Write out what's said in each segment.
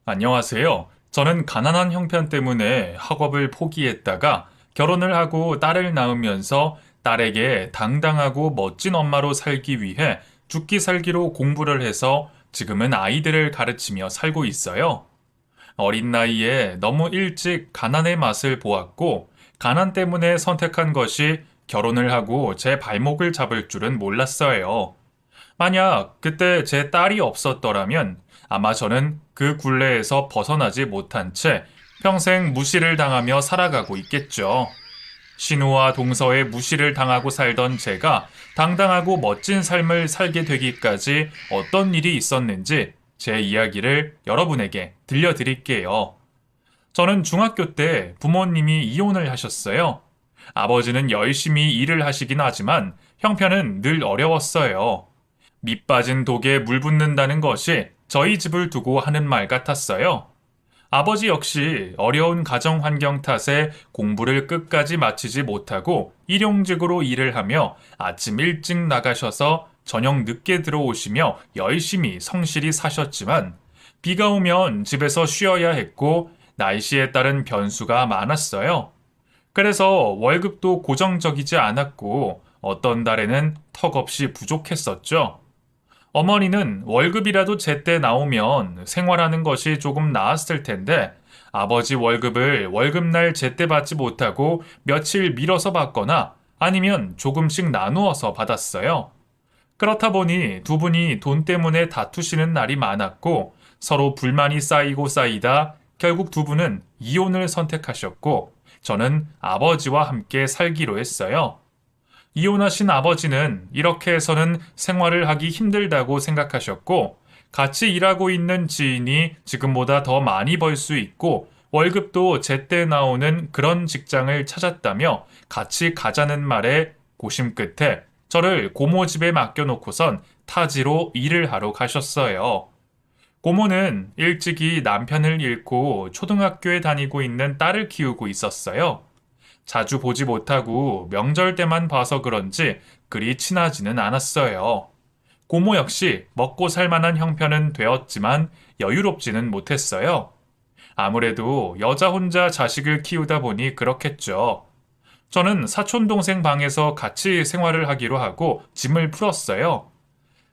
안녕하세요. 저는 가난한 형편 때문에 학업을 포기했다가 결혼을 하고 딸을 낳으면서 딸에게 당당하고 멋진 엄마로 살기 위해 죽기 살기로 공부를 해서 지금은 아이들을 가르치며 살고 있어요. 어린 나이에 너무 일찍 가난의 맛을 보았고, 가난 때문에 선택한 것이 결혼을 하고 제 발목을 잡을 줄은 몰랐어요. 만약 그때 제 딸이 없었더라면 아마 저는 그 굴레에서 벗어나지 못한 채 평생 무시를 당하며 살아가고 있겠죠. 신우와 동서에 무시를 당하고 살던 제가 당당하고 멋진 삶을 살게 되기까지 어떤 일이 있었는지 제 이야기를 여러분에게 들려드릴게요. 저는 중학교 때 부모님이 이혼을 하셨어요. 아버지는 열심히 일을 하시긴 하지만 형편은 늘 어려웠어요. 밑 빠진 독에 물 붓는다는 것이 저희 집을 두고 하는 말 같았어요. 아버지 역시 어려운 가정 환경 탓에 공부를 끝까지 마치지 못하고 일용직으로 일을 하며 아침 일찍 나가셔서 저녁 늦게 들어오시며 열심히 성실히 사셨지만 비가 오면 집에서 쉬어야 했고 날씨에 따른 변수가 많았어요. 그래서 월급도 고정적이지 않았고 어떤 달에는 턱없이 부족했었죠. 어머니는 월급이라도 제때 나오면 생활하는 것이 조금 나았을 텐데 아버지 월급을 월급날 제때 받지 못하고 며칠 미뤄서 받거나 아니면 조금씩 나누어서 받았어요. 그렇다 보니 두 분이 돈 때문에 다투시는 날이 많았고 서로 불만이 쌓이고 쌓이다 결국 두 분은 이혼을 선택하셨고 저는 아버지와 함께 살기로 했어요. 이혼하신 아버지는 이렇게 해서는 생활을 하기 힘들다고 생각하셨고, 같이 일하고 있는 지인이 지금보다 더 많이 벌 수 있고, 월급도 제때 나오는 그런 직장을 찾았다며 같이 가자는 말에 고심 끝에 저를 고모 집에 맡겨놓고선 타지로 일을 하러 가셨어요. 고모는 일찍이 남편을 잃고 초등학교에 다니고 있는 딸을 키우고 있었어요. 자주 보지 못하고 명절 때만 봐서 그런지 그리 친하지는 않았어요. 고모 역시 먹고 살 만한 형편은 되었지만 여유롭지는 못했어요. 아무래도 여자 혼자 자식을 키우다 보니 그렇겠죠. 저는 사촌 동생 방에서 같이 생활을 하기로 하고 짐을 풀었어요.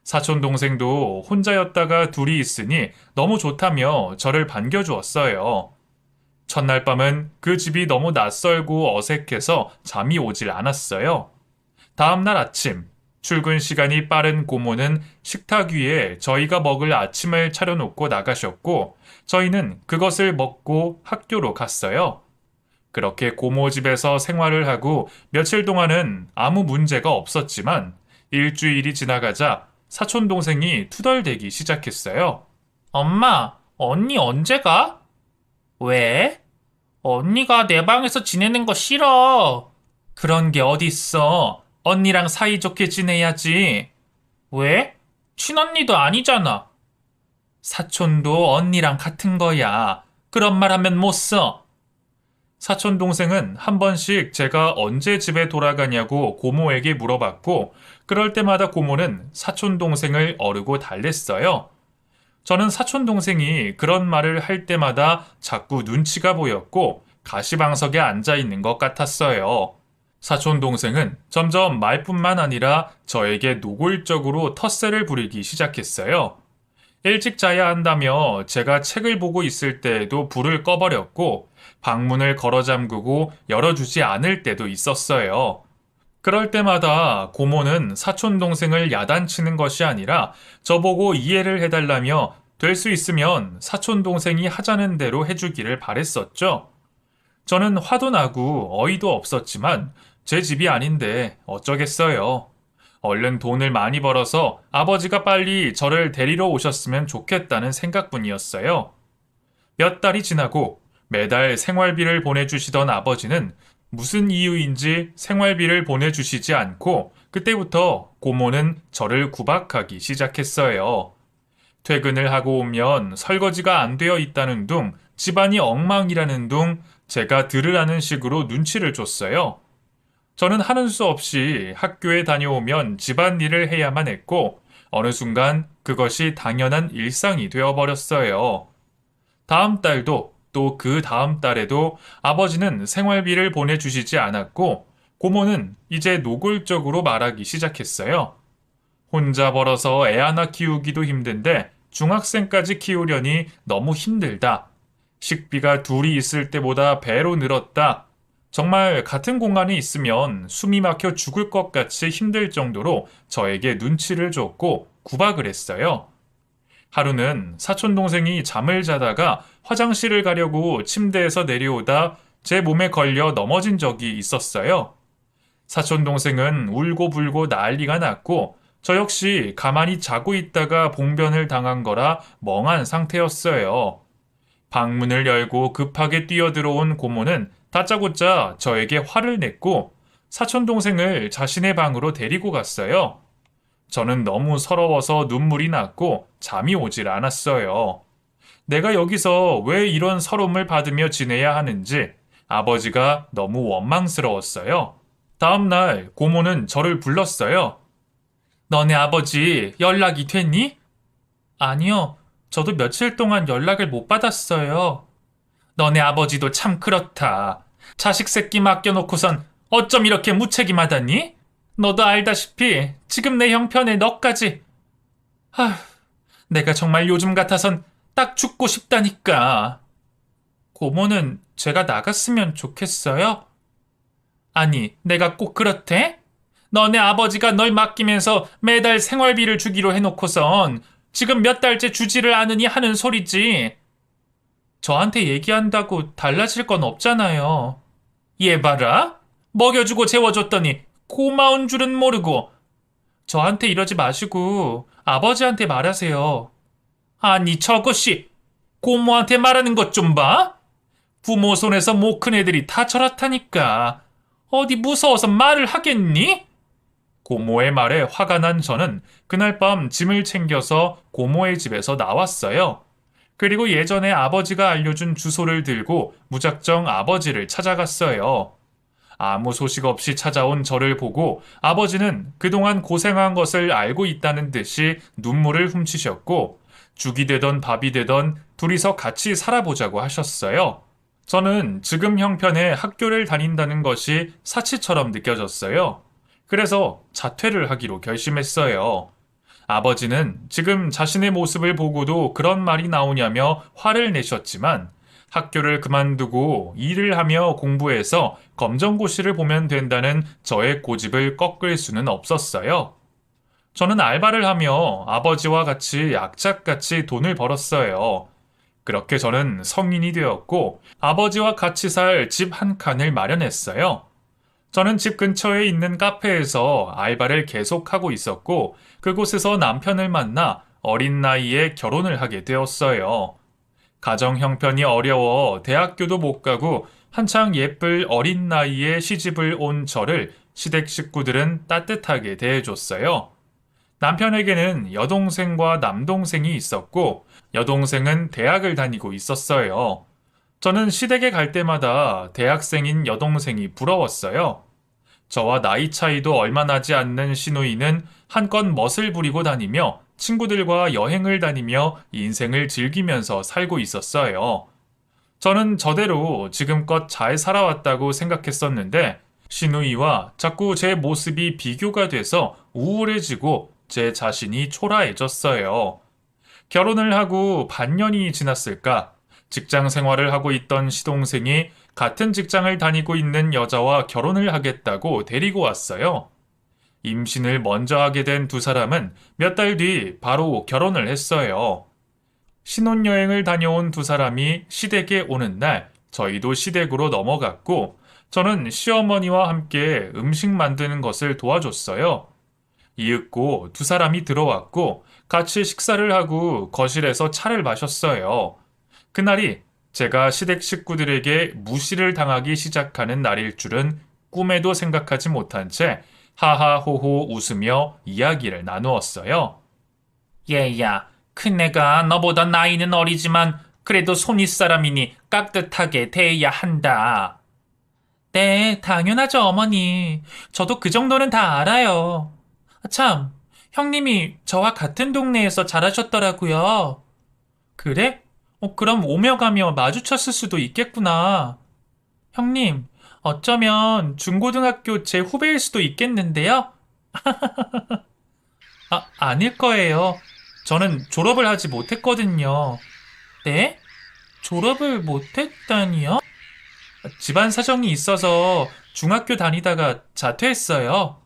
사촌 동생도 혼자였다가 둘이 있으니 너무 좋다며 저를 반겨주었어요. 첫날 밤은 그 집이 너무 낯설고 어색해서 잠이 오질 않았어요. 다음날 아침, 출근 시간이 빠른 고모는 식탁 위에 저희가 먹을 아침을 차려놓고 나가셨고, 저희는 그것을 먹고 학교로 갔어요. 그렇게 고모 집에서 생활을 하고 며칠 동안은 아무 문제가 없었지만, 일주일이 지나가자 사촌 동생이 투덜대기 시작했어요. 엄마, 언니 언제 가? 왜? 언니가 내 방에서 지내는 거 싫어. 그런 게 어딨어. 언니랑 사이좋게 지내야지. 왜? 친언니도 아니잖아. 사촌도 언니랑 같은 거야. 그런 말 하면 못 써. 사촌 동생은 한 번씩 제가 언제 집에 돌아가냐고 고모에게 물어봤고, 그럴 때마다 고모는 사촌 동생을 어르고 달랬어요. 저는 사촌 동생이 그런 말을 할 때마다 자꾸 눈치가 보였고 가시방석에 앉아 있는 것 같았어요. 사촌 동생은 점점 말뿐만 아니라 저에게 노골적으로 텃세를 부리기 시작했어요. 일찍 자야 한다며 제가 책을 보고 있을 때에도 불을 꺼버렸고 방문을 걸어 잠그고 열어주지 않을 때도 있었어요. 그럴 때마다 고모는 사촌 동생을 야단치는 것이 아니라 저보고 이해를 해달라며 될 수 있으면 사촌 동생이 하자는 대로 해주기를 바랬었죠. 저는 화도 나고 어이도 없었지만 제 집이 아닌데 어쩌겠어요. 얼른 돈을 많이 벌어서 아버지가 빨리 저를 데리러 오셨으면 좋겠다는 생각뿐이었어요. 몇 달이 지나고 매달 생활비를 보내주시던 아버지는 무슨 이유인지 생활비를 보내주시지 않고 그때부터 고모는 저를 구박하기 시작했어요. 퇴근을 하고 오면 설거지가 안 되어 있다는 둥, 집안이 엉망이라는 둥, 제가 들으라는 식으로 눈치를 줬어요. 저는 하는 수 없이 학교에 다녀오면 집안일을 해야만 했고, 어느 순간 그것이 당연한 일상이 되어버렸어요. 다음 달도 또 그 다음 달에도 아버지는 생활비를 보내주시지 않았고 고모는 이제 노골적으로 말하기 시작했어요. 혼자 벌어서 애 하나 키우기도 힘든데 중학생까지 키우려니 너무 힘들다. 식비가 둘이 있을 때보다 배로 늘었다. 정말 같은 공간에 있으면 숨이 막혀 죽을 것 같이 힘들 정도로 저에게 눈치를 줬고 구박을 했어요. 하루는 사촌 동생이 잠을 자다가 화장실을 가려고 침대에서 내려오다 제 몸에 걸려 넘어진 적이 있었어요. 사촌 동생은 울고불고 난리가 났고 저 역시 가만히 자고 있다가 봉변을 당한 거라 멍한 상태였어요. 방문을 열고 급하게 뛰어들어온 고모는 다짜고짜 저에게 화를 냈고 사촌 동생을 자신의 방으로 데리고 갔어요. 저는 너무 서러워서 눈물이 났고 잠이 오질 않았어요. 내가 여기서 왜 이런 서러움을 받으며 지내야 하는지 아버지가 너무 원망스러웠어요. 다음 날 고모는 저를 불렀어요. 너네 아버지 연락이 됐니? 아니요. 저도 며칠 동안 연락을 못 받았어요. 너네 아버지도 참 그렇다. 자식 새끼 맡겨놓고선 어쩜 이렇게 무책임하다니? 너도 알다시피 지금 내 형편에 너까지. 아휴, 내가 정말 요즘 같아선 딱 죽고 싶다니까. 고모는 제가 나갔으면 좋겠어요? 아니, 내가 꼭 그렇대? 너네 아버지가 널 맡기면서 매달 생활비를 주기로 해놓고선 지금 몇 달째 주지를 않으니 하는 소리지. 저한테 얘기한다고 달라질 건 없잖아요. 얘 봐라. 먹여주고 재워줬더니 고마운 줄은 모르고. 저한테 이러지 마시고 아버지한테 말하세요. 아니 저것이 고모한테 말하는 것 좀 봐. 부모 손에서 못 큰 애들이 다 저렇다니까. 어디 무서워서 말을 하겠니? 고모의 말에 화가 난 저는 그날 밤 짐을 챙겨서 고모의 집에서 나왔어요. 그리고 예전에 아버지가 알려준 주소를 들고 무작정 아버지를 찾아갔어요. 아무 소식 없이 찾아온 저를 보고 아버지는 그동안 고생한 것을 알고 있다는 듯이 눈물을 훔치셨고 죽이 되던 밥이 되던 둘이서 같이 살아보자고 하셨어요. 저는 지금 형편에 학교를 다닌다는 것이 사치처럼 느껴졌어요. 그래서 자퇴를 하기로 결심했어요. 아버지는 지금 자신의 모습을 보고도 그런 말이 나오냐며 화를 내셨지만 학교를 그만두고 일을 하며 공부해서 검정고시를 보면 된다는 저의 고집을 꺾을 수는 없었어요. 저는 알바를 하며 아버지와 같이 악착같이 돈을 벌었어요. 그렇게 저는 성인이 되었고 아버지와 같이 살 집 한 칸을 마련했어요. 저는 집 근처에 있는 카페에서 알바를 계속하고 있었고 그곳에서 남편을 만나 어린 나이에 결혼을 하게 되었어요. 가정 형편이 어려워 대학교도 못 가고 한창 예쁠 어린 나이에 시집을 온 저를 시댁 식구들은 따뜻하게 대해줬어요. 남편에게는 여동생과 남동생이 있었고 여동생은 대학을 다니고 있었어요. 저는 시댁에 갈 때마다 대학생인 여동생이 부러웠어요. 저와 나이 차이도 얼마 나지 않는 시누이는 한껏 멋을 부리고 다니며 친구들과 여행을 다니며 인생을 즐기면서 살고 있었어요. 저는 저대로 지금껏 잘 살아왔다고 생각했었는데 시누이와 자꾸 제 모습이 비교가 돼서 우울해지고 제 자신이 초라해졌어요. 결혼을 하고 반년이 지났을까? 직장 생활을 하고 있던 시동생이 같은 직장을 다니고 있는 여자와 결혼을 하겠다고 데리고 왔어요. 임신을 먼저 하게 된 두 사람은 몇 달 뒤 바로 결혼을 했어요. 신혼여행을 다녀온 두 사람이 시댁에 오는 날 저희도 시댁으로 넘어갔고 저는 시어머니와 함께 음식 만드는 것을 도와줬어요. 이윽고 두 사람이 들어왔고 같이 식사를 하고 거실에서 차를 마셨어요. 그날이 제가 시댁 식구들에게 무시를 당하기 시작하는 날일 줄은 꿈에도 생각하지 못한 채 하하호호 웃으며 이야기를 나누었어요. 얘야, 큰애가 너보다 나이는 어리지만 그래도 손윗사람이니 깍듯하게 대해야 한다. 네, 당연하죠, 어머니. 저도 그 정도는 다 알아요. 참, 형님이 저와 같은 동네에서 자라셨더라고요. 그래? 그럼 오며 가며 마주쳤을 수도 있겠구나. 형님, 어쩌면 중고등학교 제 후배일 수도 있겠는데요? 아닐 거예요. 저는 졸업을 하지 못했거든요. 네? 졸업을 못했다니요? 집안 사정이 있어서 중학교 다니다가 자퇴했어요.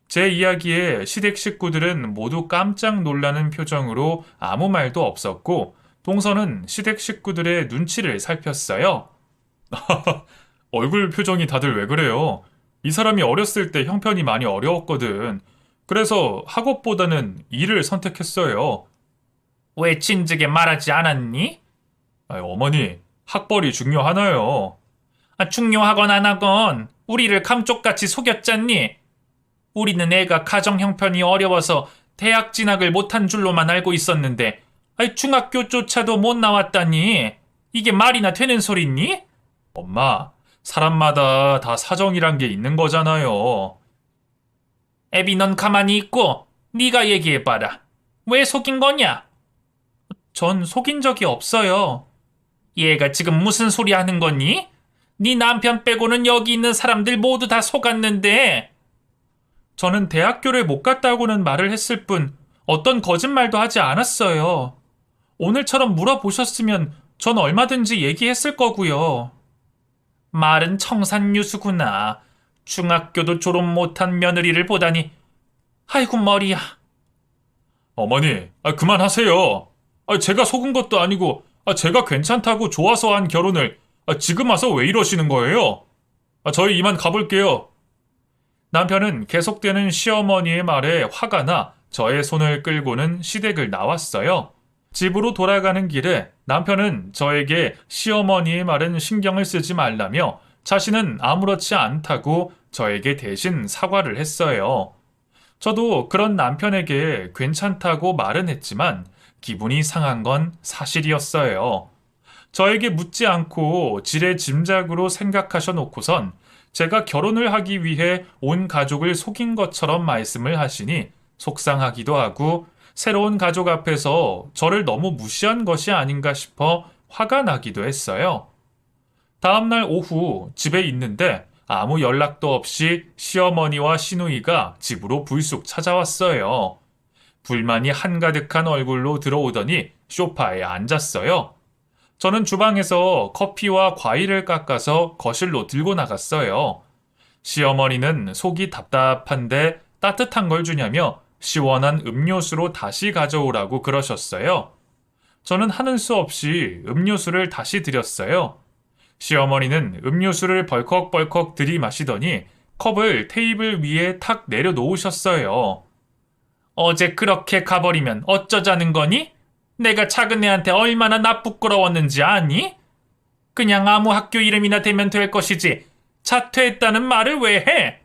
제 이야기에 시댁 식구들은 모두 깜짝 놀라는 표정으로 아무 말도 없었고, 동서는 시댁 식구들의 눈치를 살폈어요. 얼굴 표정이 다들 왜 그래요? 이 사람이 어렸을 때 형편이 많이 어려웠거든. 그래서 학업보다는 일을 선택했어요. 왜 친직에 말하지 않았니? 어머니, 학벌이 중요하나요? 중요하건 안 하건 우리를 감쪽같이 속였잖니? 우리는 애가 가정 형편이 어려워서 대학 진학을 못한 줄로만 알고 있었는데 중학교조차도 못 나왔다니 이게 말이나 되는 소리니? 엄마, 사람마다 다 사정이란 게 있는 거잖아요. 애비 넌 가만히 있고 네가 얘기해봐라. 왜 속인 거냐? 전 속인 적이 없어요. 얘가 지금 무슨 소리 하는 거니? 네 남편 빼고는 여기 있는 사람들 모두 다 속았는데. 저는 대학교를 못 갔다고는 말을 했을 뿐 어떤 거짓말도 하지 않았어요. 오늘처럼 물어보셨으면 전 얼마든지 얘기했을 거고요. 말은 청산유수구나. 중학교도 졸업 못한 며느리를 보다니. 아이고 머리야. 어머니, 그만하세요. 제가 속은 것도 아니고 제가 괜찮다고 좋아서 한 결혼을 지금 와서 왜 이러시는 거예요? 저희 이만 가볼게요. 남편은 계속되는 시어머니의 말에 화가 나 저의 손을 끌고는 시댁을 나왔어요. 집으로 돌아가는 길에 남편은 저에게 시어머니의 말은 신경을 쓰지 말라며 자신은 아무렇지 않다고 저에게 대신 사과를 했어요. 저도 그런 남편에게 괜찮다고 말은 했지만 기분이 상한 건 사실이었어요. 저에게 묻지 않고 지레 짐작으로 생각하셔 놓고선 제가 결혼을 하기 위해 온 가족을 속인 것처럼 말씀을 하시니 속상하기도 하고 새로운 가족 앞에서 저를 너무 무시한 것이 아닌가 싶어 화가 나기도 했어요. 다음날 오후 집에 있는데 아무 연락도 없이 시어머니와 시누이가 집으로 불쑥 찾아왔어요. 불만이 한가득한 얼굴로 들어오더니 소파에 앉았어요. 저는 주방에서 커피와 과일을 깎아서 거실로 들고 나갔어요. 시어머니는 속이 답답한데 따뜻한 걸 주냐며 시원한 음료수로 다시 가져오라고 그러셨어요. 저는 하는 수 없이 음료수를 다시 드렸어요. 시어머니는 음료수를 벌컥벌컥 들이마시더니 컵을 테이블 위에 탁 내려놓으셨어요. 어제 그렇게 가버리면 어쩌자는 거니? 내가 작은 애한테 얼마나 나쁘끄러웠는지 아니? 그냥 아무 학교 이름이나 대면 될 것이지 자퇴했다는 말을 왜 해?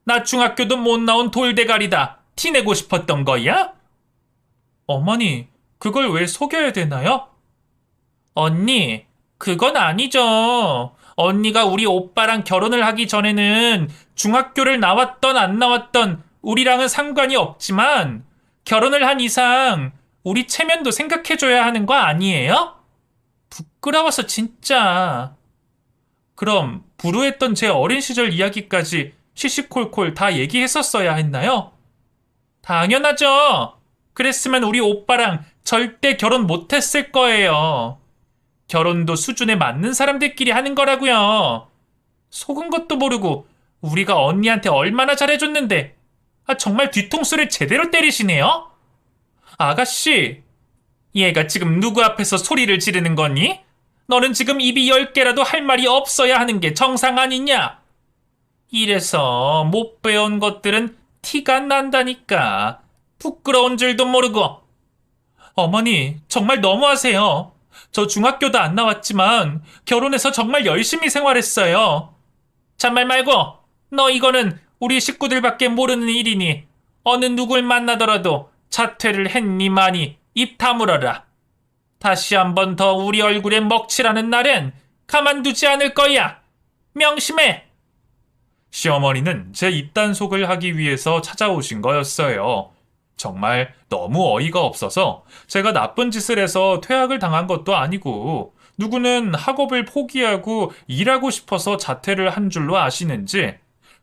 나 중학교도 못 나온 돌대가리다 티내고 싶었던 거야? 어머니, 그걸 왜 속여야 되나요? 언니, 그건 아니죠. 언니가 우리 오빠랑 결혼을 하기 전에는 중학교를 나왔던 안 나왔던 우리랑은 상관이 없지만 결혼을 한 이상 우리 체면도 생각해줘야 하는 거 아니에요? 부끄러워서 진짜. 그럼 불우했던 제 어린 시절 이야기까지 시시콜콜 다 얘기했었어야 했나요? 당연하죠. 그랬으면 우리 오빠랑 절대 결혼 못했을 거예요. 결혼도 수준에 맞는 사람들끼리 하는 거라고요. 속은 것도 모르고 우리가 언니한테 얼마나 잘해줬는데 정말 뒤통수를 제대로 때리시네요? 아가씨, 얘가 지금 누구 앞에서 소리를 지르는 거니? 너는 지금 입이 10개라도 할 말이 없어야 하는 게 정상 아니냐? 이래서 못 배운 것들은 티가 난다니까. 부끄러운 줄도 모르고. 어머니, 정말 너무하세요. 저 중학교도 안 나왔지만 결혼해서 정말 열심히 생활했어요. 잔말 말고 너 이거는 우리 식구들밖에 모르는 일이니 어느 누굴 만나더라도 자퇴를 했니 마니 입 다물어라. 다시 한 번 더 우리 얼굴에 먹칠하는 날엔 가만두지 않을 거야. 명심해. 시어머니는 제 입단속을 하기 위해서 찾아오신 거였어요. 정말 너무 어이가 없어서 제가 나쁜 짓을 해서 퇴학을 당한 것도 아니고 누구는 학업을 포기하고 일하고 싶어서 자퇴를 한 줄로 아시는지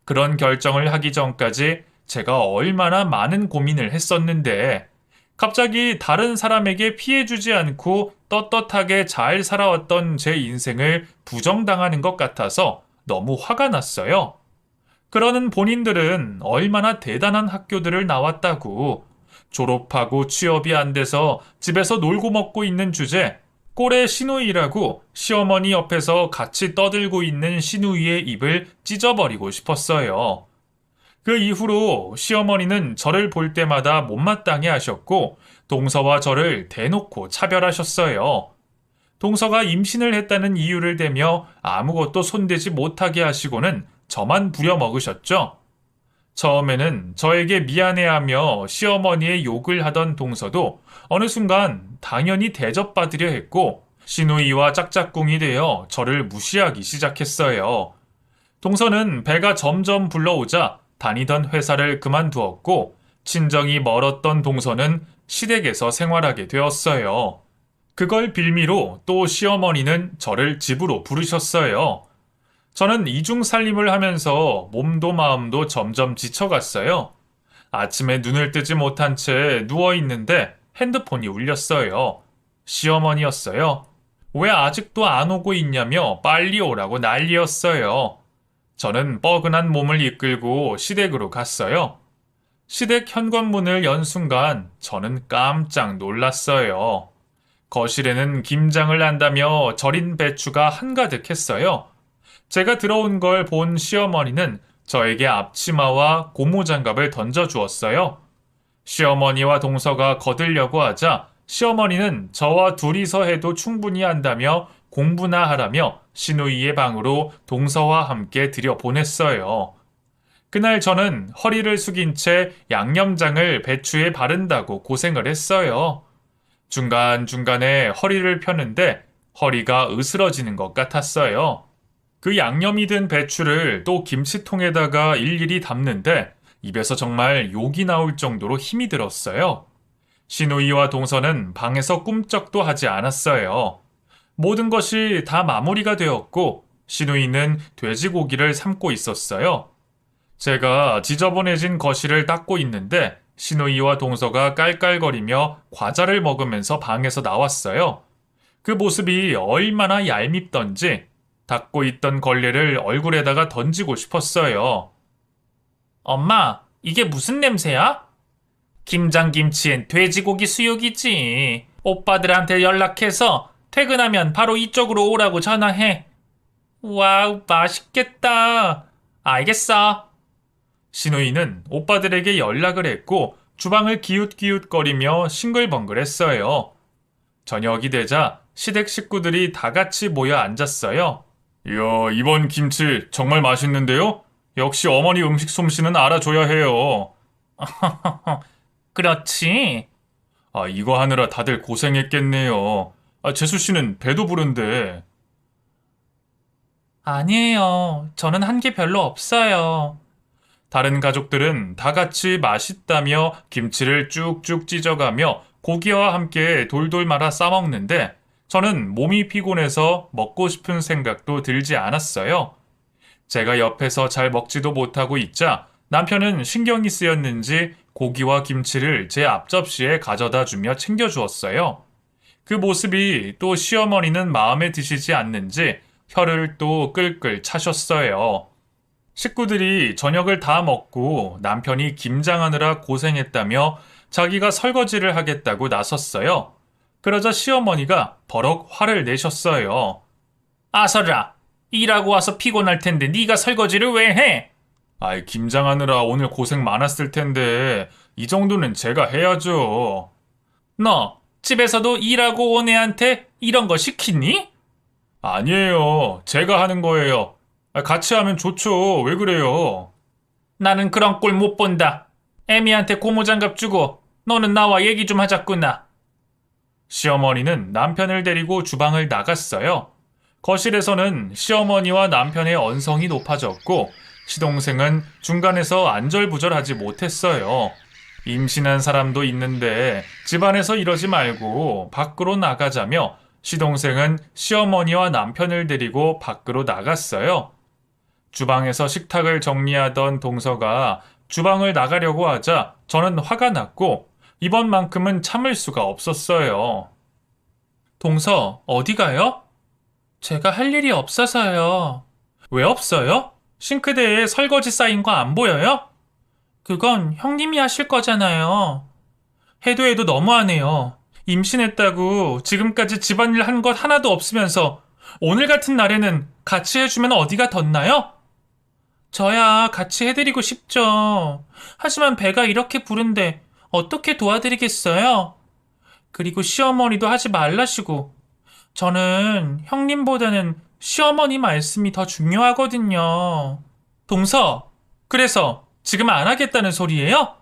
그런 결정을 하기 전까지 제가 얼마나 많은 고민을 했었는데 갑자기 다른 사람에게 피해 주지 않고 떳떳하게 잘 살아왔던 제 인생을 부정당하는 것 같아서 너무 화가 났어요. 그러는 본인들은 얼마나 대단한 학교들을 나왔다고 졸업하고 취업이 안 돼서 집에서 놀고 먹고 있는 주제 꼴의 시누이라고 시어머니 옆에서 같이 떠들고 있는 시누이의 입을 찢어버리고 싶었어요. 그 이후로 시어머니는 저를 볼 때마다 못마땅해 하셨고 동서와 저를 대놓고 차별하셨어요. 동서가 임신을 했다는 이유를 대며 아무것도 손대지 못하게 하시고는 저만 부려먹으셨죠. 처음에는 저에게 미안해하며 시어머니의 욕을 하던 동서도 어느 순간 당연히 대접받으려 했고 시누이와 짝짝꿍이 되어 저를 무시하기 시작했어요. 동서는 배가 점점 불러오자 다니던 회사를 그만두었고 친정이 멀었던 동서는 시댁에서 생활하게 되었어요. 그걸 빌미로 또 시어머니는 저를 집으로 부르셨어요. 저는 이중살림을 하면서 몸도 마음도 점점 지쳐갔어요. 아침에 눈을 뜨지 못한 채 누워있는데 핸드폰이 울렸어요. 시어머니였어요. 왜 아직도 안 오고 있냐며 빨리 오라고 난리였어요. 저는 뻐근한 몸을 이끌고 시댁으로 갔어요. 시댁 현관문을 연 순간 저는 깜짝 놀랐어요. 거실에는 김장을 한다며 절인 배추가 한가득했어요. 제가 들어온 걸 본 시어머니는 저에게 앞치마와 고무장갑을 던져주었어요. 시어머니와 동서가 거들려고 하자 시어머니는 저와 둘이서 해도 충분히 한다며 공부나 하라며 시누이의 방으로 동서와 함께 들여보냈어요. 그날 저는 허리를 숙인 채 양념장을 배추에 바른다고 고생을 했어요. 중간중간에 허리를 펴는데 허리가 으스러지는 것 같았어요. 그 양념이 든 배추를 또 김치통에다가 일일이 담는데 입에서 정말 욕이 나올 정도로 힘이 들었어요. 시누이와 동서는 방에서 꿈쩍도 하지 않았어요. 모든 것이 다 마무리가 되었고 시누이는 돼지고기를 삶고 있었어요. 제가 지저분해진 거실을 닦고 있는데 시누이와 동서가 깔깔거리며 과자를 먹으면서 방에서 나왔어요. 그 모습이 얼마나 얄밉던지 닦고 있던 걸레를 얼굴에다가 던지고 싶었어요. 엄마, 이게 무슨 냄새야? 김장김치엔 돼지고기 수육이지. 오빠들한테 연락해서 퇴근하면 바로 이쪽으로 오라고 전화해. 와우, 맛있겠다. 알겠어. 시누이는 오빠들에게 연락을 했고 주방을 기웃기웃거리며 싱글벙글했어요. 저녁이 되자 시댁 식구들이 다 같이 모여 앉았어요. 이야, 이번 김치 정말 맛있는데요? 역시 어머니 음식 솜씨는 알아줘야 해요. 그렇지. 이거 하느라 다들 고생했겠네요. 재수 씨는 배도 부른데. 아니에요. 저는 한 게 별로 없어요. 다른 가족들은 다 같이 맛있다며 김치를 쭉쭉 찢어가며 고기와 함께 돌돌 말아 싸먹는데 저는 몸이 피곤해서 먹고 싶은 생각도 들지 않았어요. 제가 옆에서 잘 먹지도 못하고 있자 남편은 신경이 쓰였는지 고기와 김치를 제 앞접시에 가져다 주며 챙겨주었어요. 그 모습이 또 시어머니는 마음에 드시지 않는지 혀를 또 끌끌 차셨어요. 식구들이 저녁을 다 먹고 남편이 김장하느라 고생했다며 자기가 설거지를 하겠다고 나섰어요. 그러자 시어머니가 버럭 화를 내셨어요. 아서라, 일하고 와서 피곤할 텐데 네가 설거지를 왜 해? 김장하느라 오늘 고생 많았을 텐데 이 정도는 제가 해야죠. 너 집에서도 일하고 온 애한테 이런 거 시키니? 아니에요. 제가 하는 거예요. 같이 하면 좋죠. 왜 그래요? 나는 그런 꼴 못 본다. 애미한테 고무장갑 주고 너는 나와 얘기 좀 하자꾸나. 시어머니는 남편을 데리고 주방을 나갔어요. 거실에서는 시어머니와 남편의 언성이 높아졌고 시동생은 중간에서 안절부절하지 못했어요. 임신한 사람도 있는데 집안에서 이러지 말고 밖으로 나가자며 시동생은 시어머니와 남편을 데리고 밖으로 나갔어요. 주방에서 식탁을 정리하던 동서가 주방을 나가려고 하자 저는 화가 났고 이번만큼은 참을 수가 없었어요. 동서, 어디 가요? 제가 할 일이 없어서요. 왜 없어요? 싱크대에 설거지 쌓인 거 안 보여요? 그건 형님이 하실 거잖아요. 해도 너무하네요. 임신했다고 지금까지 집안일 한 것 하나도 없으면서 오늘 같은 날에는 같이 해주면 어디가 덧나요? 저야 같이 해드리고 싶죠. 하지만 배가 이렇게 부른데 어떻게 도와드리겠어요? 그리고 시어머니도 하지 말라시고. 저는 형님보다는 시어머니 말씀이 더 중요하거든요. 동서, 그래서 지금 안 하겠다는 소리예요?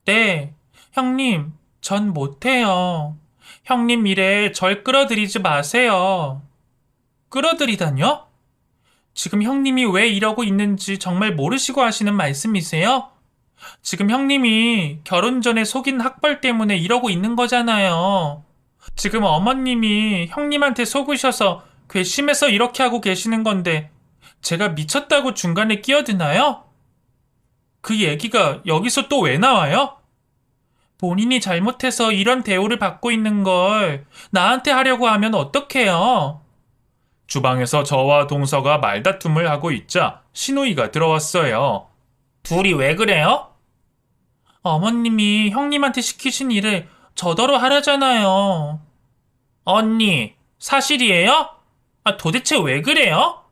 네, 형님, 전 못해요. 형님 일에 절 끌어들이지 마세요. 끌어들이다뇨? 지금 형님이 왜 이러고 있는지 정말 모르시고 하시는 말씀이세요? 지금 형님이 결혼 전에 속인 학벌 때문에 이러고 있는 거잖아요. 지금 어머님이 형님한테 속으셔서 괘씸해서 이렇게 하고 계시는 건데 제가 미쳤다고 중간에 끼어드나요? 그 얘기가 여기서 또 왜 나와요? 본인이 잘못해서 이런 대우를 받고 있는 걸 나한테 하려고 하면 어떡해요? 주방에서 저와 동서가 말다툼을 하고 있자 신우이가 들어왔어요. 둘이 왜 그래요? 어머님이 형님한테 시키신 일을 저더러 하라잖아요. 언니, 사실이에요? 도대체 왜 그래요?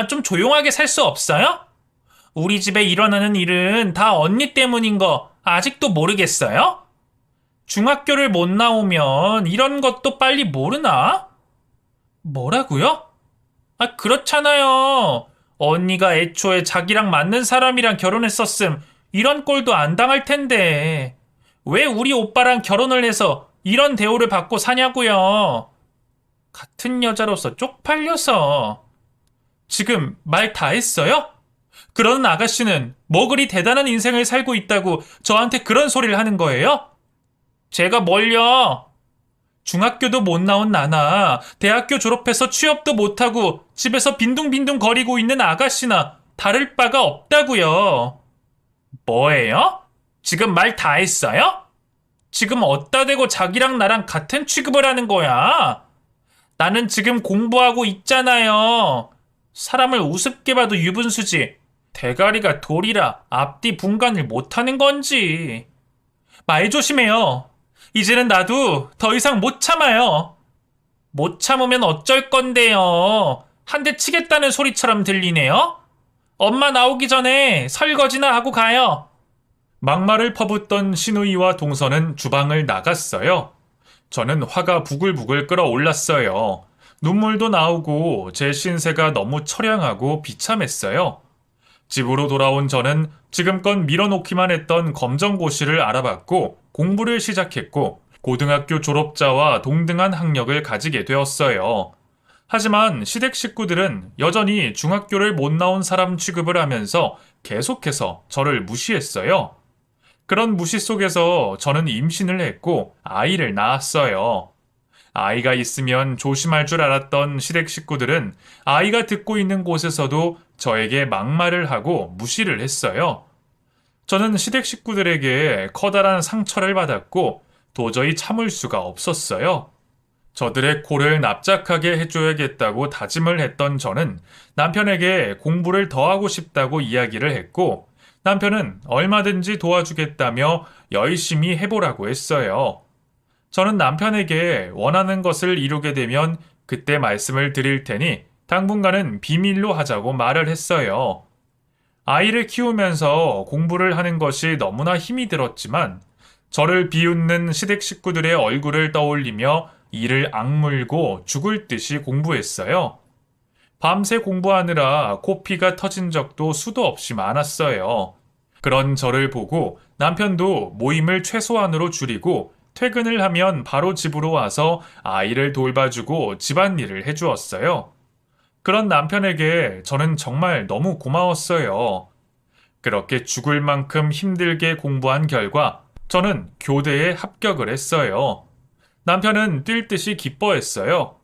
좀 조용하게 살 수 없어요? 우리 집에 일어나는 일은 다 언니 때문인 거 아직도 모르겠어요? 중학교를 못 나오면 이런 것도 빨리 모르나? 뭐라고요? 그렇잖아요. 언니가 애초에 자기랑 맞는 사람이랑 결혼했었음 이런 꼴도 안 당할 텐데 왜 우리 오빠랑 결혼을 해서 이런 대우를 받고 사냐고요? 같은 여자로서 쪽팔려서. 지금 말 다 했어요? 그러는 아가씨는 뭐 그리 대단한 인생을 살고 있다고 저한테 그런 소리를 하는 거예요? 제가 뭘요? 중학교도 못 나온 나나 대학교 졸업해서 취업도 못하고 집에서 빈둥빈둥 거리고 있는 아가씨나 다를 바가 없다고요. 뭐예요? 지금 말 다 했어요? 지금 어디다 대고 자기랑 나랑 같은 취급을 하는 거야? 나는 지금 공부하고 있잖아요. 사람을 우습게 봐도 유분수지. 대가리가 돌이라 앞뒤 분간을 못하는 건지. 말 조심해요. 이제는 나도 더 이상 못 참아요. 못 참으면 어쩔 건데요. 한 대 치겠다는 소리처럼 들리네요. 엄마 나오기 전에 설거지나 하고 가요. 막말을 퍼붓던 신우이와 동서는 주방을 나갔어요. 저는 화가 부글부글 끓어올랐어요. 눈물도 나오고 제 신세가 너무 처량하고 비참했어요. 집으로 돌아온 저는 지금껏 밀어놓기만 했던 검정고시를 알아봤고 공부를 시작했고 고등학교 졸업자와 동등한 학력을 가지게 되었어요. 하지만 시댁 식구들은 여전히 중학교를 못 나온 사람 취급을 하면서 계속해서 저를 무시했어요. 그런 무시 속에서 저는 임신을 했고 아이를 낳았어요. 아이가 있으면 조심할 줄 알았던 시댁 식구들은 아이가 듣고 있는 곳에서도 저에게 막말을 하고 무시를 했어요. 저는 시댁 식구들에게 커다란 상처를 받았고 도저히 참을 수가 없었어요. 저들의 코를 납작하게 해줘야겠다고 다짐을 했던 저는 남편에게 공부를 더 하고 싶다고 이야기를 했고 남편은 얼마든지 도와주겠다며 열심히 해보라고 했어요. 저는 남편에게 원하는 것을 이루게 되면 그때 말씀을 드릴 테니 당분간은 비밀로 하자고 말을 했어요. 아이를 키우면서 공부를 하는 것이 너무나 힘이 들었지만 저를 비웃는 시댁 식구들의 얼굴을 떠올리며 이를 악물고 죽을 듯이 공부했어요. 밤새 공부하느라 코피가 터진 적도 수도 없이 많았어요. 그런 저를 보고 남편도 모임을 최소한으로 줄이고 퇴근을 하면 바로 집으로 와서 아이를 돌봐주고 집안일을 해주었어요. 그런 남편에게 저는 정말 너무 고마웠어요. 그렇게 죽을 만큼 힘들게 공부한 결과 저는 교대에 합격을 했어요. 남편은 뛸 듯이 기뻐했어요.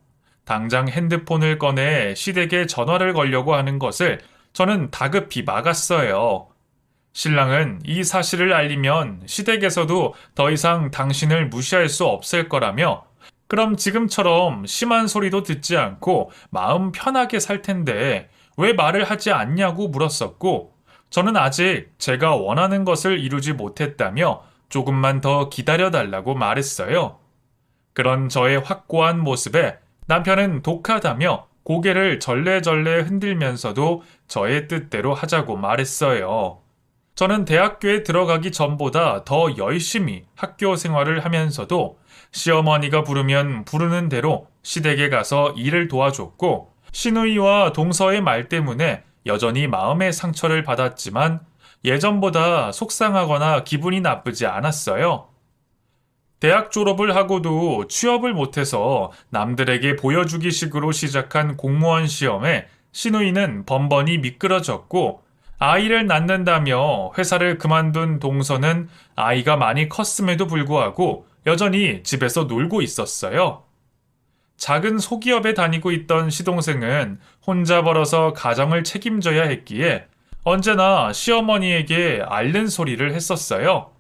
당장 핸드폰을 꺼내 시댁에 전화를 걸려고 하는 것을 저는 다급히 막았어요. 신랑은 이 사실을 알리면 시댁에서도 더 이상 당신을 무시할 수 없을 거라며, 그럼 지금처럼 심한 소리도 듣지 않고 마음 편하게 살 텐데 왜 말을 하지 않냐고 물었었고, 저는 아직 제가 원하는 것을 이루지 못했다며 조금만 더 기다려달라고 말했어요. 그런 저의 확고한 모습에 남편은 독하다며 고개를 절레절레 흔들면서도 저의 뜻대로 하자고 말했어요. 저는 대학교에 들어가기 전보다 더 열심히 학교 생활을 하면서도 시어머니가 부르면 부르는 대로 시댁에 가서 일을 도와줬고, 시누이와 동서의 말 때문에 여전히 마음의 상처를 받았지만 예전보다 속상하거나 기분이 나쁘지 않았어요. 대학 졸업을 하고도 취업을 못해서 남들에게 보여주기 식으로 시작한 공무원 시험에 시누이는 번번이 미끄러졌고, 아이를 낳는다며 회사를 그만둔 동서는 아이가 많이 컸음에도 불구하고 여전히 집에서 놀고 있었어요. 작은 소기업에 다니고 있던 시동생은 혼자 벌어서 가정을 책임져야 했기에 언제나 시어머니에게 앓는 소리를 했었어요.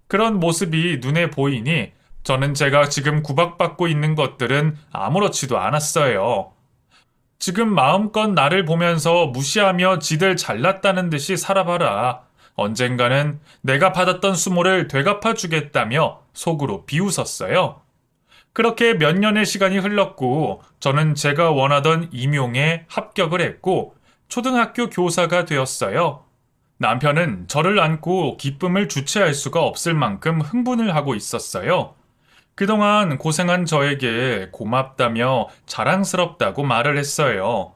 그런 모습이 눈에 보이니 저는 제가 지금 구박받고 있는 것들은 아무렇지도 않았어요. 지금 마음껏 나를 보면서 무시하며 지들 잘났다는 듯이 살아봐라. 언젠가는 내가 받았던 수모를 되갚아 주겠다며 속으로 비웃었어요. 그렇게 몇 년의 시간이 흘렀고 저는 제가 원하던 임용에 합격을 했고 초등학교 교사가 되었어요. 남편은 저를 안고 기쁨을 주체할 수가 없을 만큼 흥분을 하고 있었어요. 그동안 고생한 저에게 고맙다며 자랑스럽다고 말을 했어요.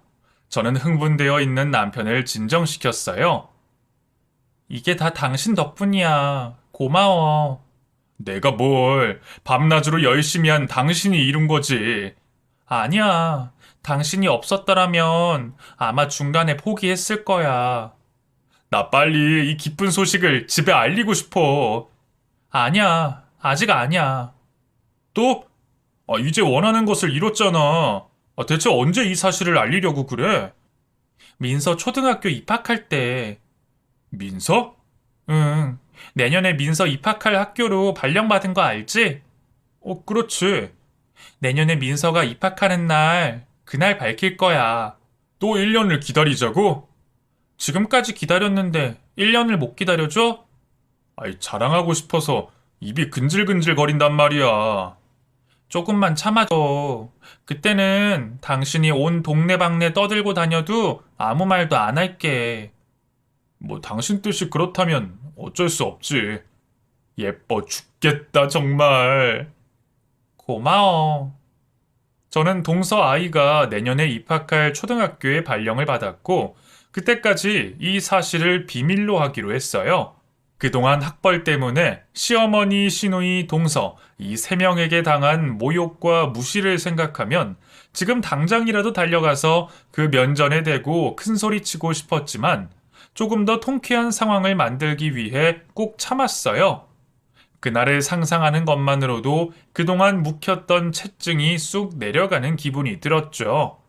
저는 흥분되어 있는 남편을 진정시켰어요. 이게 다 당신 덕분이야. 고마워. 내가 뭘, 밤낮으로 열심히 한 당신이 이룬 거지. 아니야. 당신이 없었더라면 아마 중간에 포기했을 거야. 나 빨리 이 기쁜 소식을 집에 알리고 싶어. 아니야. 아직 아니야. 또? 이제 원하는 것을 이뤘잖아. 대체 언제 이 사실을 알리려고 그래? 민서 초등학교 입학할 때. 민서? 응. 내년에 민서 입학할 학교로 발령받은 거 알지? 그렇지. 내년에 민서가 입학하는 날, 그날 밝힐 거야. 또 1년을 기다리자고? 지금까지 기다렸는데 1년을 못 기다려줘? 자랑하고 싶어서 입이 근질근질 거린단 말이야. 조금만 참아줘. 그때는 당신이 온 동네방네 떠들고 다녀도 아무 말도 안 할게. 당신 뜻이 그렇다면 어쩔 수 없지. 예뻐 죽겠다, 정말. 고마워. 저는 동서 아이가 내년에 입학할 초등학교에 발령을 받았고, 그때까지 이 사실을 비밀로 하기로 했어요. 그동안 학벌 때문에 시어머니, 시누이, 동서 이 세 명에게 당한 모욕과 무시를 생각하면 지금 당장이라도 달려가서 그 면전에 대고 큰소리치고 싶었지만 조금 더 통쾌한 상황을 만들기 위해 꼭 참았어요. 그날을 상상하는 것만으로도 그동안 묵혔던 채증이 쑥 내려가는 기분이 들었죠.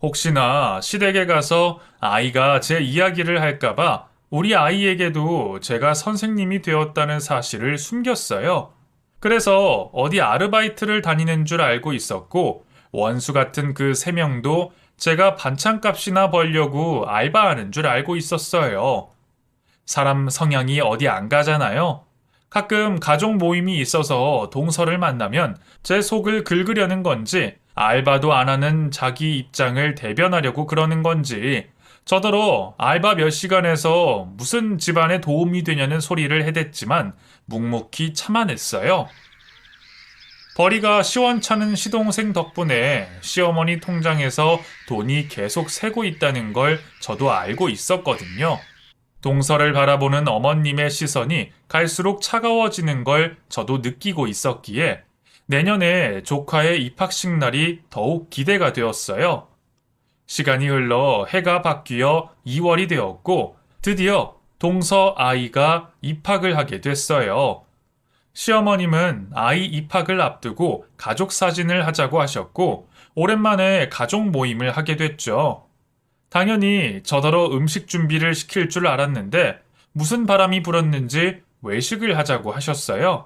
혹시나 시댁에 가서 아이가 제 이야기를 할까봐 우리 아이에게도 제가 선생님이 되었다는 사실을 숨겼어요. 그래서 어디 아르바이트를 다니는 줄 알고 있었고, 원수 같은 그 세 명도 제가 반찬값이나 벌려고 알바하는 줄 알고 있었어요. 사람 성향이 어디 안 가잖아요. 가끔 가족 모임이 있어서 동서를 만나면 제 속을 긁으려는 건지, 알바도 안 하는 자기 입장을 대변하려고 그러는 건지, 저더러 알바 몇 시간에서 무슨 집안에 도움이 되냐는 소리를 해댔지만 묵묵히 참아냈어요. 벌이가 시원찮은 시동생 덕분에 시어머니 통장에서 돈이 계속 새고 있다는 걸 저도 알고 있었거든요. 동서를 바라보는 어머님의 시선이 갈수록 차가워지는 걸 저도 느끼고 있었기에 내년에 조카의 입학식 날이 더욱 기대가 되었어요. 시간이 흘러 해가 바뀌어 2월이 되었고 드디어 동서 아이가 입학을 하게 됐어요. 시어머님은 아이 입학을 앞두고 가족 사진을 하자고 하셨고, 오랜만에 가족 모임을 하게 됐죠. 당연히 저더러 음식 준비를 시킬 줄 알았는데, 무슨 바람이 불었는지 외식을 하자고 하셨어요.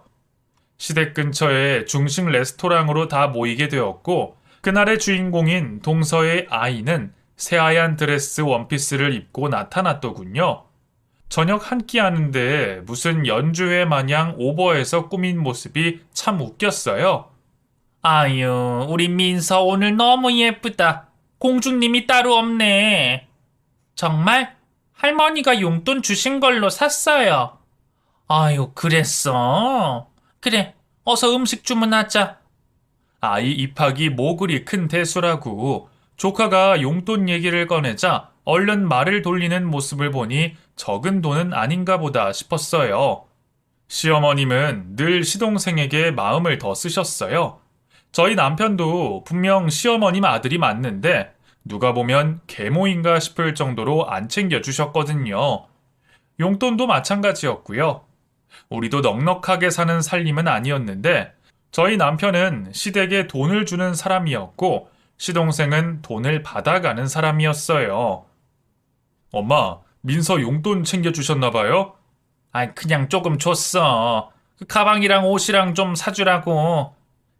시댁 근처의 중식 레스토랑으로 다 모이게 되었고, 그날의 주인공인 동서의 아이는 새하얀 드레스 원피스를 입고 나타났더군요. 저녁 한 끼 하는데 무슨 연주회 마냥 오버해서 꾸민 모습이 참 웃겼어요. 아유, 우리 민서 오늘 너무 예쁘다. 공주님이 따로 없네. 정말? 할머니가 용돈 주신 걸로 샀어요. 아유, 그랬어. 그래, 어서 음식 주문하자. 아이 입학이 뭐 그리 큰 대수라고. 조카가 용돈 얘기를 꺼내자 얼른 말을 돌리는 모습을 보니 적은 돈은 아닌가 보다 싶었어요. 시어머님은 늘 시동생에게 마음을 더 쓰셨어요. 저희 남편도 분명 시어머님 아들이 맞는데 누가 보면 계모인가 싶을 정도로 안 챙겨주셨거든요. 용돈도 마찬가지였고요. 우리도 넉넉하게 사는 살림은 아니었는데 저희 남편은 시댁에 돈을 주는 사람이었고 시동생은 돈을 받아가는 사람이었어요. 엄마, 민서 용돈 챙겨주셨나 봐요? 아, 그냥 조금 줬어. 그 가방이랑 옷이랑 좀 사주라고.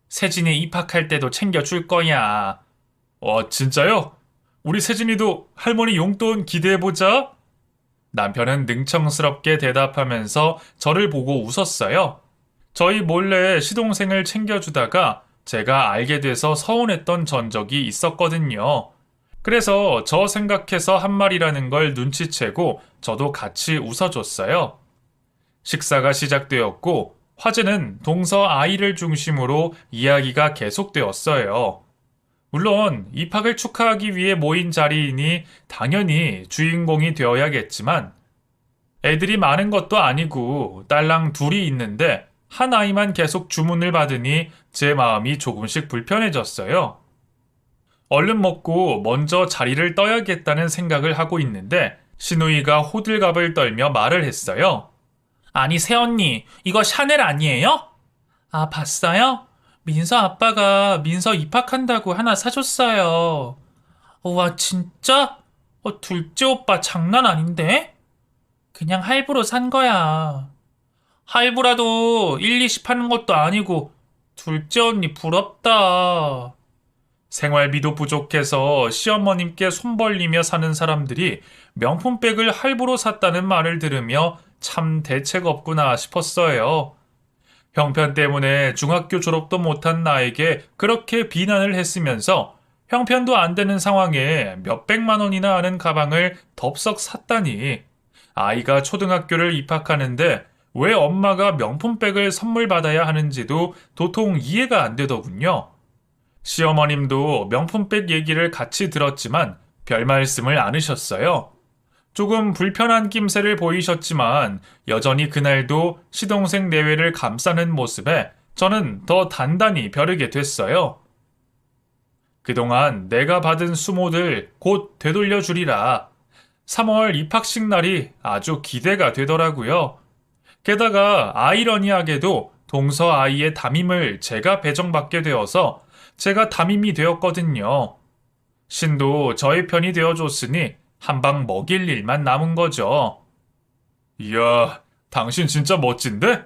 세진이 입학할 때도 챙겨줄 거야. 진짜요? 우리 세진이도 할머니 용돈 기대해보자. 남편은 능청스럽게 대답하면서 저를 보고 웃었어요. 저희 몰래 시동생을 챙겨주다가 제가 알게 돼서 서운했던 전적이 있었거든요. 그래서 저 생각해서 한 말이라는 걸 눈치채고 저도 같이 웃어줬어요. 식사가 시작되었고 화제는 동서 아이를 중심으로 이야기가 계속되었어요. 물론 입학을 축하하기 위해 모인 자리이니 당연히 주인공이 되어야겠지만 애들이 많은 것도 아니고 딸랑 둘이 있는데 한 아이만 계속 주문을 받으니 제 마음이 조금씩 불편해졌어요. 얼른 먹고 먼저 자리를 떠야겠다는 생각을 하고 있는데 시누이가 호들갑을 떨며 말을 했어요. 아니 새언니, 이거 샤넬 아니에요? 아, 봤어요? 민서 아빠가 민서 입학한다고 하나 사줬어요. 와, 진짜? 둘째 오빠 장난 아닌데? 그냥 할부로 산 거야. 할부라도 1, 2십 하는 것도 아니고 둘째 언니 부럽다. 생활비도 부족해서 시어머님께 손 벌리며 사는 사람들이 명품백을 할부로 샀다는 말을 들으며 참 대책 없구나 싶었어요. 형편 때문에 중학교 졸업도 못한 나에게 그렇게 비난을 했으면서 형편도 안 되는 상황에 몇백만 원이나 하는 가방을 덥석 샀다니. 아이가 초등학교를 입학하는데 왜 엄마가 명품백을 선물 받아야 하는지도 도통 이해가 안 되더군요. 시어머님도 명품백 얘기를 같이 들었지만 별 말씀을 않으셨어요. 조금 불편한 낌새를 보이셨지만 여전히 그날도 시동생 내외를 감싸는 모습에 저는 더 단단히 벼르게 됐어요. 그동안 내가 받은 수모들 곧 되돌려 주리라. 3월 입학식 날이 아주 기대가 되더라고요. 게다가 아이러니하게도 동서 아이의 담임을 제가 배정받게 되어서 제가 담임이 되었거든요. 신도 저의 편이 되어줬으니 한방 먹일 일만 남은 거죠. 이야, 당신 진짜 멋진데?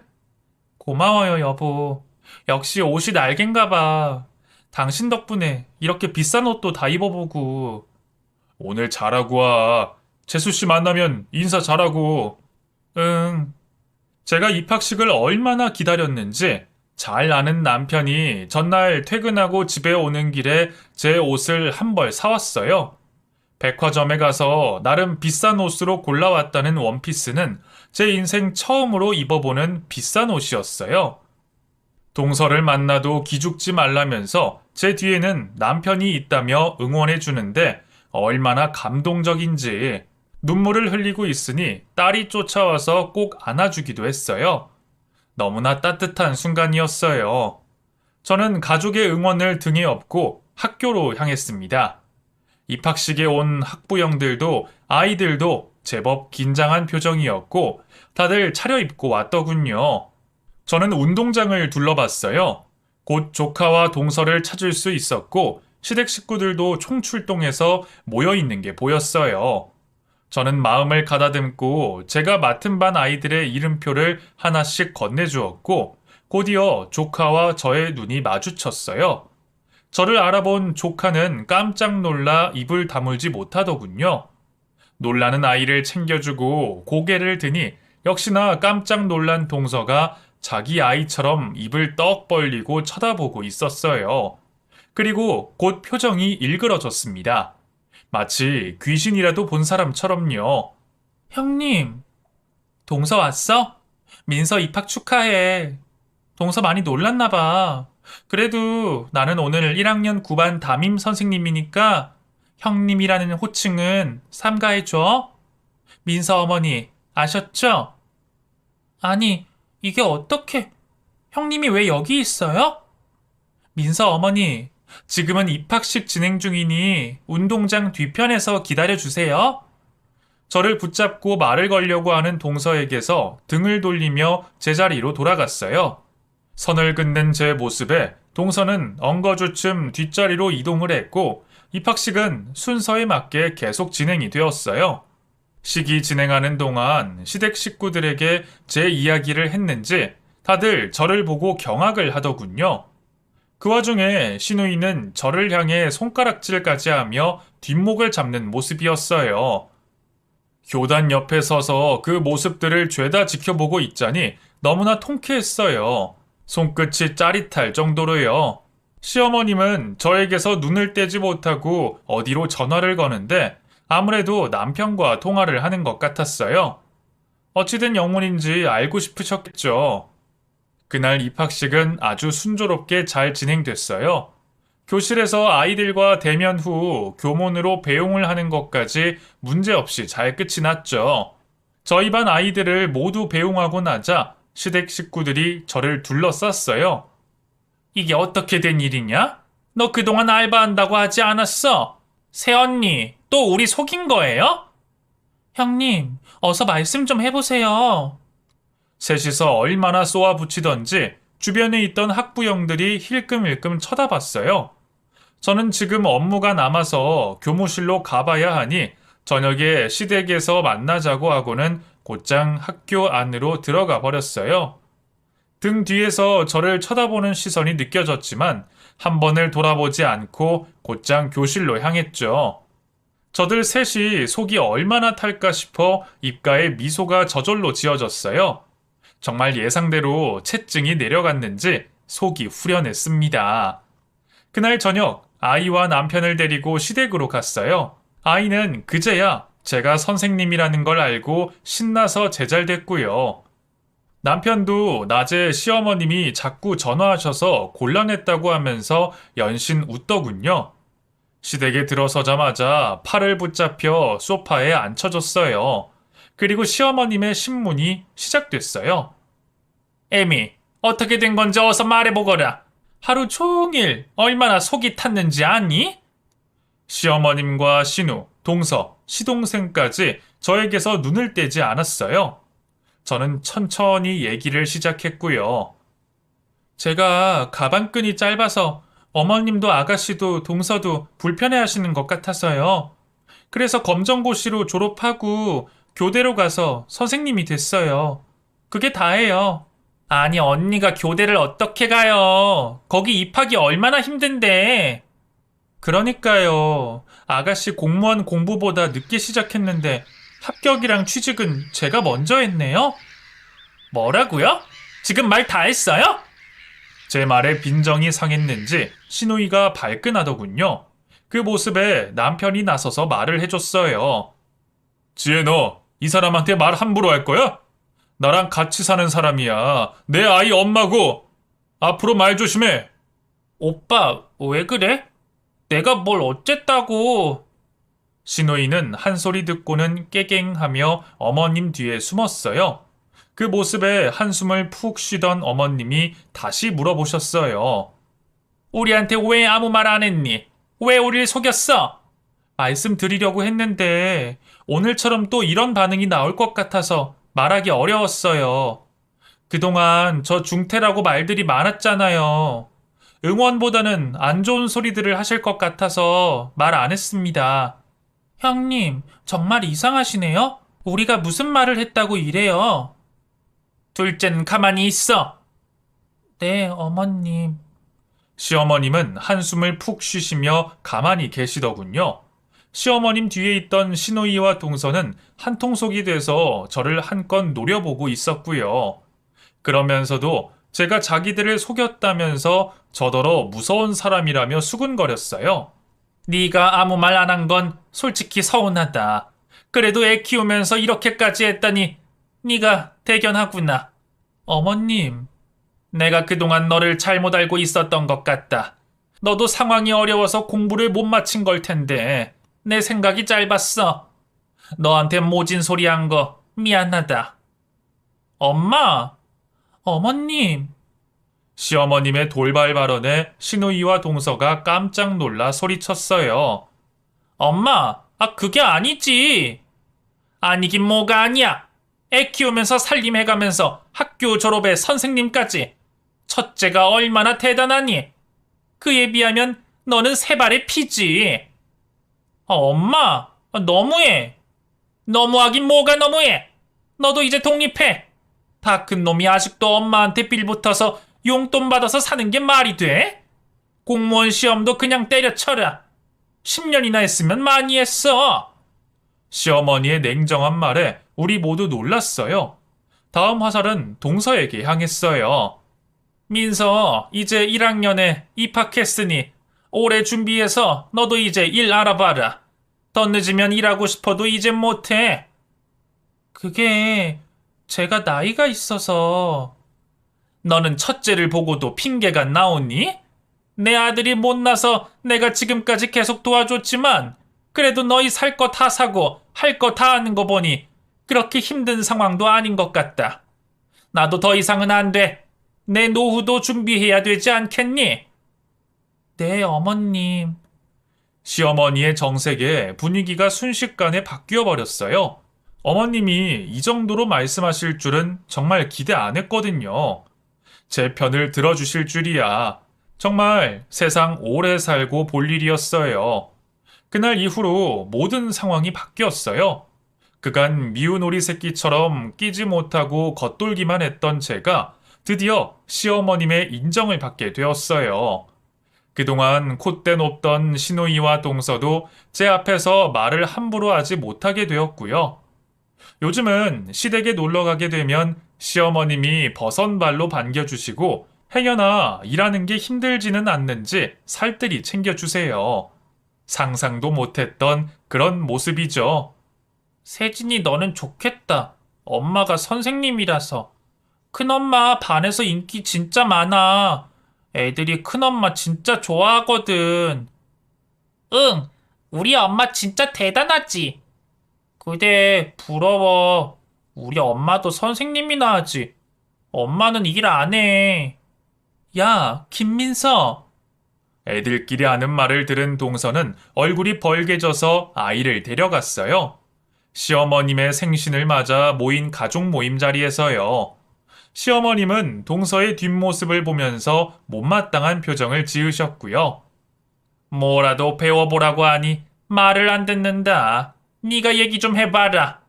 고마워요, 여보. 역시 옷이 날갠가 봐. 당신 덕분에 이렇게 비싼 옷도 다 입어보고. 오늘 잘하고 와. 재수씨 만나면 인사 잘하고. 응. 제가 입학식을 얼마나 기다렸는지 잘 아는 남편이 전날 퇴근하고 집에 오는 길에 제 옷을 한 벌 사왔어요. 백화점에 가서 나름 비싼 옷으로 골라왔다는 원피스는 제 인생 처음으로 입어보는 비싼 옷이었어요. 동서를 만나도 기죽지 말라면서 제 뒤에는 남편이 있다며 응원해 주는데 얼마나 감동적인지 눈물을 흘리고 있으니 딸이 쫓아와서 꼭 안아주기도 했어요. 너무나 따뜻한 순간이었어요. 저는 가족의 응원을 등에 업고 학교로 향했습니다. 입학식에 온 학부형들도 아이들도 제법 긴장한 표정이었고 다들 차려입고 왔더군요. 저는 운동장을 둘러봤어요. 곧 조카와 동서를 찾을 수 있었고 시댁 식구들도 총출동해서 모여 있는 게 보였어요. 저는 마음을 가다듬고 제가 맡은 반 아이들의 이름표를 하나씩 건네주었고 곧이어 조카와 저의 눈이 마주쳤어요. 저를 알아본 조카는 깜짝 놀라 입을 다물지 못하더군요. 놀라는 아이를 챙겨주고 고개를 드니 역시나 깜짝 놀란 동서가 자기 아이처럼 입을 떡 벌리고 쳐다보고 있었어요. 그리고 곧 표정이 일그러졌습니다. 마치 귀신이라도 본 사람처럼요. 형님, 동서 왔어? 민서 입학 축하해. 동서 많이 놀랐나 봐. 그래도 나는 오늘 1학년 9반 담임 선생님이니까 형님이라는 호칭은 삼가해줘. 민서 어머니, 아셨죠? 아니, 이게 어떻게? 형님이 왜 여기 있어요? 민서 어머니, 지금은 입학식 진행 중이니 운동장 뒤편에서 기다려주세요. 저를 붙잡고 말을 걸려고 하는 동서에게서 등을 돌리며 제자리로 돌아갔어요. 선을 긋는 제 모습에 동서는 엉거주춤 뒷자리로 이동을 했고 입학식은 순서에 맞게 계속 진행이 되었어요. 식이 진행하는 동안 시댁 식구들에게 제 이야기를 했는지 다들 저를 보고 경악을 하더군요. 그 와중에 시누이는 저를 향해 손가락질까지 하며 뒷목을 잡는 모습이었어요. 교단 옆에 서서 그 모습들을 죄다 지켜보고 있자니 너무나 통쾌했어요. 손끝이 짜릿할 정도로요. 시어머님은 저에게서 눈을 떼지 못하고 어디로 전화를 거는데 아무래도 남편과 통화를 하는 것 같았어요. 어찌된 영문인지 알고 싶으셨겠죠. 그날 입학식은 아주 순조롭게 잘 진행됐어요. 교실에서 아이들과 대면 후 교문으로 배웅을 하는 것까지 문제없이 잘 끝이 났죠. 저희 반 아이들을 모두 배웅하고 나자 시댁 식구들이 저를 둘러쌌어요. 이게 어떻게 된 일이냐? 너 그동안 알바한다고 하지 않았어? 새언니, 또 우리 속인 거예요? 형님, 어서 말씀 좀 해보세요. 셋이서 얼마나 쏘아붙이던지 주변에 있던 학부형들이 힐끔힐끔 쳐다봤어요. 저는 지금 업무가 남아서 교무실로 가봐야 하니 저녁에 시댁에서 만나자고 하고는 곧장 학교 안으로 들어가 버렸어요. 등 뒤에서 저를 쳐다보는 시선이 느껴졌지만 한 번을 돌아보지 않고 곧장 교실로 향했죠. 저들 셋이 속이 얼마나 탈까 싶어 입가에 미소가 저절로 지어졌어요. 정말 예상대로 체증이 내려갔는지 속이 후련했습니다. 그날 저녁 아이와 남편을 데리고 시댁으로 갔어요. 아이는 그제야 제가 선생님이라는 걸 알고 신나서 제잘됐고요. 남편도 낮에 시어머님이 자꾸 전화하셔서 곤란했다고 하면서 연신 웃더군요. 시댁에 들어서자마자 팔을 붙잡혀 소파에 앉혀줬어요. 그리고 시어머님의 신문이 시작됐어요. 에미, 어떻게 된 건지 어서 말해보거라. 하루 종일 얼마나 속이 탔는지 아니? 시어머님과 신우, 동서, 시동생까지 저에게서 눈을 떼지 않았어요. 저는 천천히 얘기를 시작했고요. 제가 가방끈이 짧아서 어머님도 아가씨도 동서도 불편해하시는 것 같아서요. 그래서 검정고시로 졸업하고 교대로 가서 선생님이 됐어요. 그게 다예요. 아니, 언니가 교대를 어떻게 가요? 거기 입학이 얼마나 힘든데. 그러니까요. 아가씨 공무원 공부보다 늦게 시작했는데 합격이랑 취직은 제가 먼저 했네요? 뭐라고요? 지금 말 다 했어요? 제 말에 빈정이 상했는지 시누이가 발끈하더군요. 그 모습에 남편이 나서서 말을 해줬어요. 지혜 너, 이 사람한테 말 함부로 할 거야? 나랑 같이 사는 사람이야. 내 아이 엄마고. 앞으로 말 조심해. 오빠, 왜 그래? 내가 뭘 어쨌다고. 시누이는 한 소리 듣고는 깨갱하며 어머님 뒤에 숨었어요. 그 모습에 한숨을 푹 쉬던 어머님이 다시 물어보셨어요. 우리한테 왜 아무 말 안 했니? 왜 우릴 속였어? 말씀드리려고 했는데 오늘처럼 또 이런 반응이 나올 것 같아서 말하기 어려웠어요. 그동안 저 중태라고 말들이 많았잖아요. 응원보다는 안 좋은 소리들을 하실 것 같아서 말 안 했습니다. 형님, 정말 이상하시네요? 우리가 무슨 말을 했다고 이래요? 둘째는 가만히 있어. 네, 어머님. 시어머님은 한숨을 푹 쉬시며 가만히 계시더군요. 시어머님 뒤에 있던 시누이와 동서는 한통속이 돼서 저를 한껏 노려보고 있었고요. 그러면서도 제가 자기들을 속였다면서 저더러 무서운 사람이라며 수군거렸어요. 네가 아무 말 안 한 건 솔직히 서운하다. 그래도 애 키우면서 이렇게까지 했다니 네가 대견하구나. 어머님, 내가 그동안 너를 잘못 알고 있었던 것 같다. 너도 상황이 어려워서 공부를 못 마친 걸 텐데 내 생각이 짧았어. 너한테 모진 소리 한 거 미안하다. 엄마, 어머님. 시어머님의 돌발 발언에 시누이와 동서가 깜짝 놀라 소리쳤어요. 엄마, 그게 아니지. 아니긴 뭐가 아니야. 애 키우면서 살림해가면서 학교 졸업에 선생님까지. 첫째가 얼마나 대단하니? 그에 비하면 너는 세 발의 피지. 엄마, 너무해. 너무하긴 뭐가 너무해. 너도 이제 독립해. 다 큰 놈이 아직도 엄마한테 빌붙어서 용돈 받아서 사는 게 말이 돼? 공무원 시험도 그냥 때려쳐라. 10년이나 했으면 많이 했어. 시어머니의 냉정한 말에 우리 모두 놀랐어요. 다음 화살은 동서에게 향했어요. 민서, 이제 1학년에 입학했으니 올해 준비해서 너도 이제 일 알아봐라. 더 늦으면 일하고 싶어도 이제 못해. 그게 제가 나이가 있어서. 너는 첫째를 보고도 핑계가 나오니? 내 아들이 못나서 내가 지금까지 계속 도와줬지만 그래도 너희 살 거 다 사고 할 거 다 하는 거 보니 그렇게 힘든 상황도 아닌 것 같다. 나도 더 이상은 안 돼. 내 노후도 준비해야 되지 않겠니? 네, 어머님. 시어머니의 정색에 분위기가 순식간에 바뀌어 버렸어요. 어머님이 이 정도로 말씀하실 줄은 정말 기대 안 했거든요. 제 편을 들어주실 줄이야. 정말 세상 오래 살고 볼 일이었어요. 그날 이후로 모든 상황이 바뀌었어요. 그간 미운 오리 새끼처럼 끼지 못하고 겉돌기만 했던 제가 드디어 시어머님의 인정을 받게 되었어요. 그동안 콧대 높던 시누이와 동서도 제 앞에서 말을 함부로 하지 못하게 되었고요. 요즘은 시댁에 놀러 가게 되면 시어머님이 버선발로 반겨주시고 행여나 일하는 게 힘들지는 않는지 살뜰히 챙겨주세요. 상상도 못했던 그런 모습이죠. 세진이 너는 좋겠다. 엄마가 선생님이라서. 큰엄마 반에서 인기 진짜 많아. 애들이 큰엄마 진짜 좋아하거든. 응, 우리 엄마 진짜 대단하지. 그래, 부러워. 우리 엄마도 선생님이나 하지. 엄마는 일 안 해. 야, 김민서. 애들끼리 하는 말을 들은 동서는 얼굴이 벌개져서 아이를 데려갔어요. 시어머님의 생신을 맞아 모인 가족 모임 자리에서요. 시어머님은 동서의 뒷모습을 보면서 못마땅한 표정을 지으셨고요. 뭐라도 배워보라고 하니 말을 안 듣는다. 네가 얘기 좀 해봐라.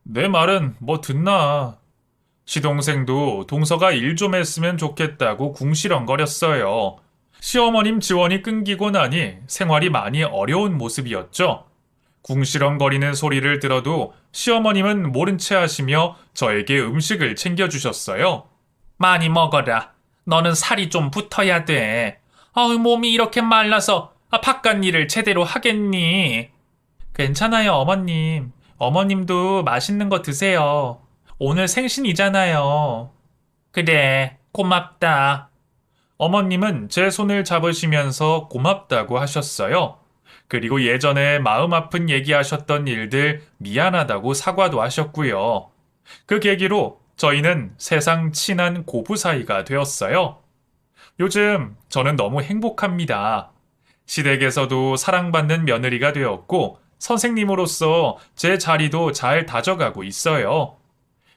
내 말은 뭐 듣나. 시동생도 동서가 일 좀 했으면 좋겠다고 궁시렁거렸어요. 시어머님 지원이 끊기고 나니 생활이 많이 어려운 모습이었죠. 궁시렁거리는 소리를 들어도 시어머님은 모른 채 하시며 저에게 음식을 챙겨주셨어요. 많이 먹어라. 너는 살이 좀 붙어야 돼. 몸이 이렇게 말라서 바깥 일을 제대로 하겠니? 괜찮아요, 어머님. 어머님도 맛있는 거 드세요. 오늘 생신이잖아요. 그래, 고맙다. 어머님은 제 손을 잡으시면서 고맙다고 하셨어요. 그리고 예전에 마음 아픈 얘기하셨던 일들 미안하다고 사과도 하셨고요. 그 계기로 저희는 세상 친한 고부 사이가 되었어요. 요즘 저는 너무 행복합니다. 시댁에서도 사랑받는 며느리가 되었고 선생님으로서 제 자리도 잘 다져가고 있어요.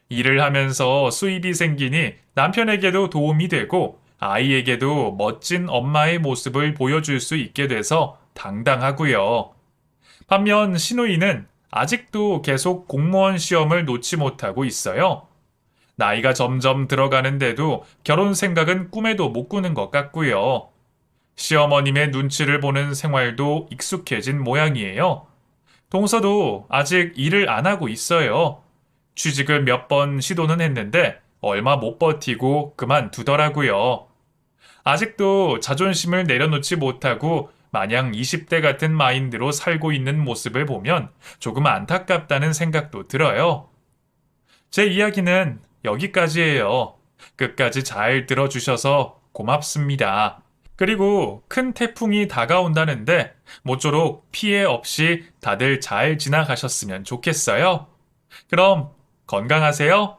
일을 하면서 수입이 생기니 남편에게도 도움이 되고 아이에게도 멋진 엄마의 모습을 보여줄 수 있게 돼서 당당하고요. 반면 신우이는 아직도 계속 공무원 시험을 놓지 못하고 있어요. 나이가 점점 들어가는데도 결혼 생각은 꿈에도 못 꾸는 것 같고요. 시어머님의 눈치를 보는 생활도 익숙해진 모양이에요. 동서도 아직 일을 안 하고 있어요. 취직을 몇 번 시도는 했는데 얼마 못 버티고 그만두더라고요. 아직도 자존심을 내려놓지 못하고 마냥 20대 같은 마인드로 살고 있는 모습을 보면 조금 안타깝다는 생각도 들어요. 제 이야기는 여기까지예요. 끝까지 잘 들어주셔서 고맙습니다. 그리고 큰 태풍이 다가온다는데 모쪼록 피해 없이 다들 잘 지나가셨으면 좋겠어요. 그럼 건강하세요.